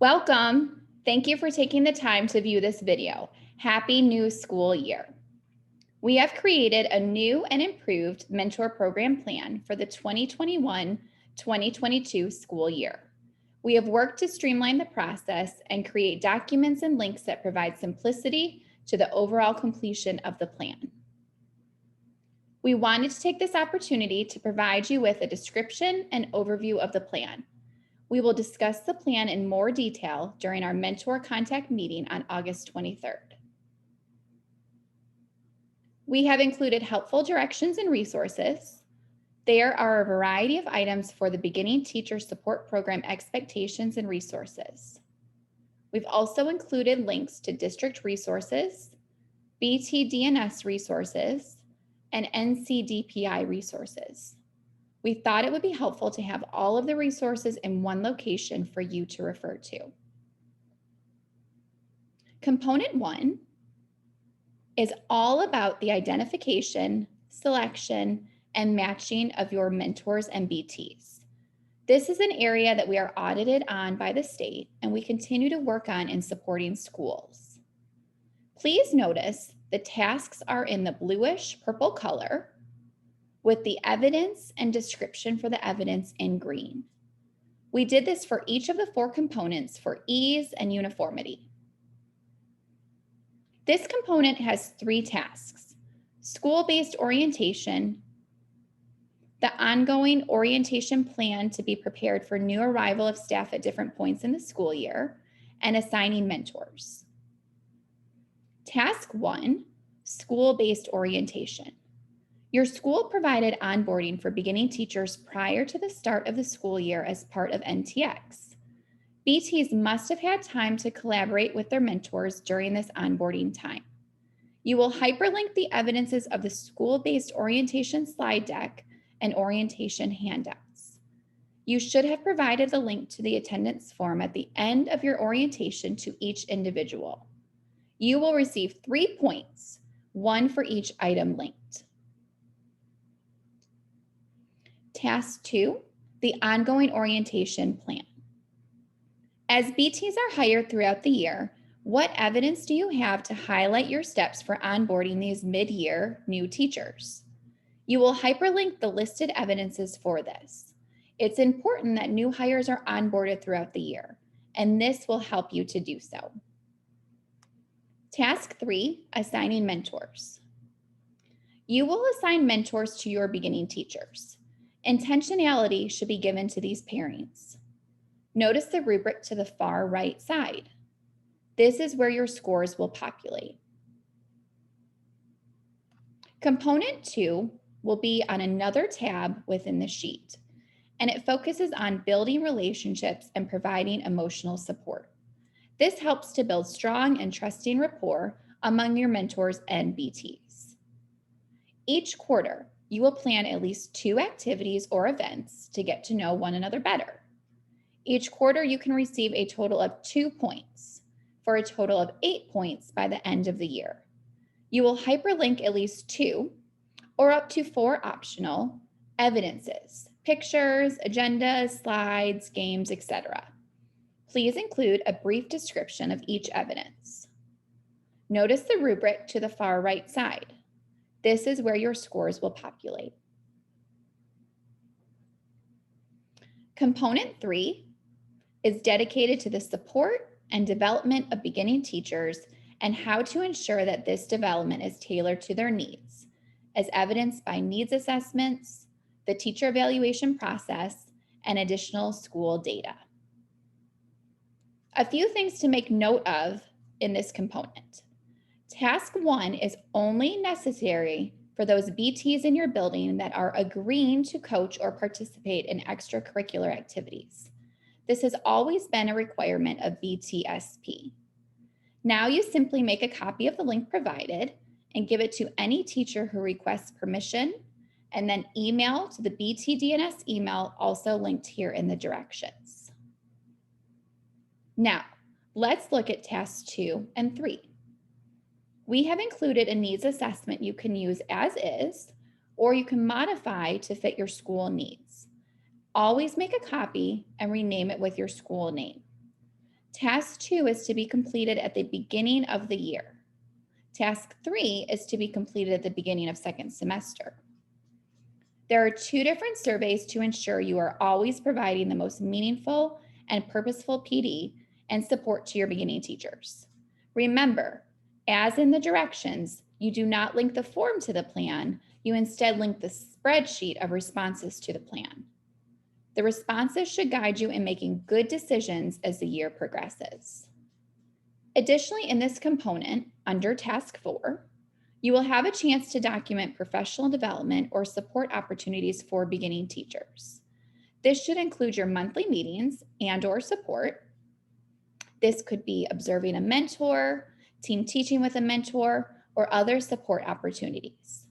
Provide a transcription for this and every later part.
Welcome. Thank you for taking the time to view this video. Happy new school year. We have created a new and improved mentor program plan for the 2021-2022 school year. We have worked to streamline the process and create documents and links that provide simplicity to the overall completion of the plan. We wanted to take this opportunity to provide you with a description and overview of the plan. We will discuss the plan in more detail during our mentor contact meeting on August 23rd. We have included helpful directions and resources. There are a variety of items for the beginning teacher support program expectations and resources. We've also included links to district resources, BTD&S resources, and NCDPI resources. We thought it would be helpful to have all of the resources in one location for you to refer to. Component 1 is all about the identification, selection, and matching of your mentors and BTs. This is an area that we are audited on by the state and we continue to work on in supporting schools. Please notice the tasks are in the bluish purple color, with the evidence and description for the evidence in green. We did this for each of the 4 components for ease and uniformity. This component has 3 tasks: school-based orientation, the ongoing orientation plan to be prepared for new arrival of staff at different points in the school year, and assigning mentors. Task 1, school-based orientation. Your school provided onboarding for beginning teachers prior to the start of the school year as part of NTX. BTs must have had time to collaborate with their mentors during this onboarding time. You will hyperlink the evidences of the school-based orientation slide deck and orientation handouts. You should have provided the link to the attendance form at the end of your orientation to each individual. You will receive 3 points, 1 for each item linked. Task 2, the ongoing orientation plan. As BTs are hired throughout the year, what evidence do you have to highlight your steps for onboarding these mid-year new teachers? You will hyperlink the listed evidences for this. It's important that new hires are onboarded throughout the year, and this will help you to do so. Task 3, assigning mentors. You will assign mentors to your beginning teachers. Intentionality should be given to these pairings. Notice the rubric to the far right side. This is where your scores will populate. Component 2 will be on another tab within the sheet, and it focuses on building relationships and providing emotional support. This helps to build strong and trusting rapport among your mentors and BTs. Each quarter, you will plan at least 2 activities or events to get to know one another better. Each quarter, you can receive a total of 2 points for a total of 8 points by the end of the year. You will hyperlink at least 2 or up to 4 optional evidences, pictures, agendas, slides, games, etc. Please include a brief description of each evidence. Notice the rubric to the far right side. This is where your scores will populate. Component 3 is dedicated to the support and development of beginning teachers and how to ensure that this development is tailored to their needs, as evidenced by needs assessments, the teacher evaluation process, and additional school data. A few things to make note of in this component. Task 1 is only necessary for those BTs in your building that are agreeing to coach or participate in extracurricular activities. This has always been a requirement of BTSP. Now you simply make a copy of the link provided and give it to any teacher who requests permission, and then email to the BTD&S email also linked here in the directions. Now, let's look at tasks 2 and 3. We have included a needs assessment you can use as is, or you can modify to fit your school needs. Always make a copy and rename it with your school name. Task 2 is to be completed at the beginning of the year. Task 3 is to be completed at the beginning of second semester. There are 2 different surveys to ensure you are always providing the most meaningful and purposeful PD and support to your beginning teachers. Remember, as in the directions, you do not link the form to the plan, you instead link the spreadsheet of responses to the plan. The responses should guide you in making good decisions as the year progresses. Additionally, in this component, under Task 4, you will have a chance to document professional development or support opportunities for beginning teachers. This should include your monthly meetings and/or support. This could be observing a mentor, team teaching with a mentor, or other support opportunities.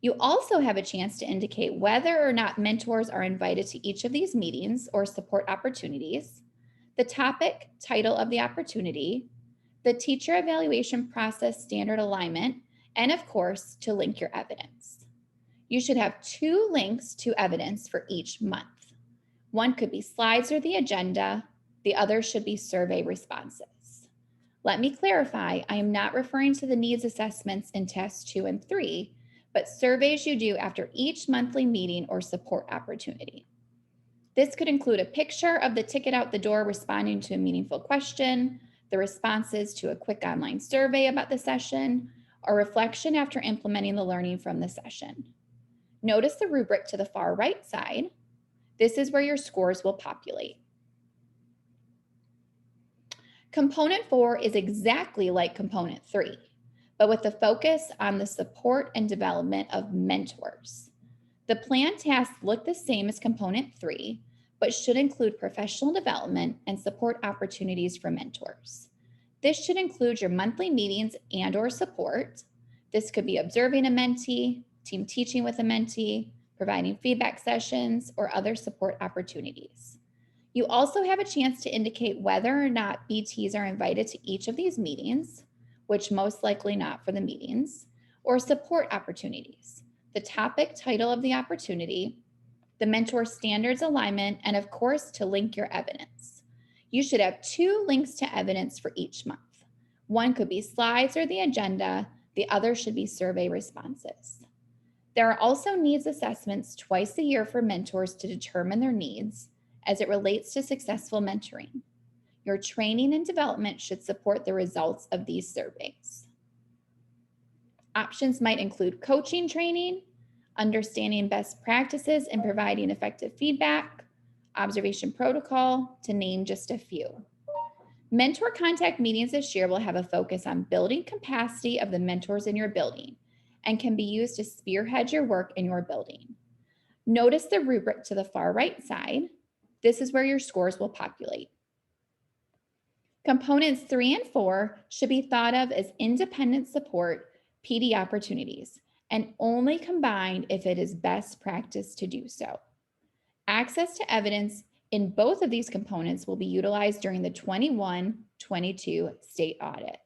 You also have a chance to indicate whether or not mentors are invited to each of these meetings or support opportunities, the topic, title of the opportunity, the teacher evaluation process standard alignment, and of course, to link your evidence. You should have 2 links to evidence for each month. One could be slides or the agenda, the other should be survey responses. Let me clarify, I am not referring to the needs assessments in Tasks 2 and 3, but surveys you do after each monthly meeting or support opportunity. This could include a picture of the ticket out the door responding to a meaningful question, the responses to a quick online survey about the session, or reflection after implementing the learning from the session. Notice the rubric to the far right side. This is where your scores will populate. Component 4 is exactly like Component 3, but with the focus on the support and development of mentors. The plan tasks look the same as Component 3, but should include professional development and support opportunities for mentors. This should include your monthly meetings and/or support. This could be observing a mentee, team teaching with a mentee, providing feedback sessions, or other support opportunities. You also have a chance to indicate whether or not BTs are invited to each of these meetings, which most likely not for the meetings, or support opportunities, the topic, title of the opportunity, the mentor standards alignment, and of course, to link your evidence. You should have 2 links to evidence for each month. One could be slides or the agenda, the other should be survey responses. There are also needs assessments twice a year for mentors to determine their needs as it relates to successful mentoring. Your training and development should support the results of these surveys. Options might include coaching training, understanding best practices and providing effective feedback, observation protocol, to name just a few. Mentor contact meetings this year will have a focus on building capacity of the mentors in your building and can be used to spearhead your work in your building. Notice the rubric to the far right side. This is where your scores will populate. Components 3 and 4 should be thought of as independent support PD opportunities and only combined if it is best practice to do so. Access to evidence in both of these components will be utilized during the 21-22 state audit.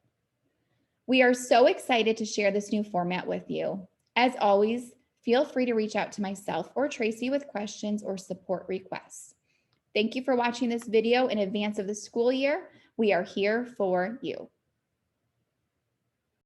We are so excited to share this new format with you. As always, feel free to reach out to myself or Tracy with questions or support requests. Thank you for watching this video in advance of the school year. We are here for you.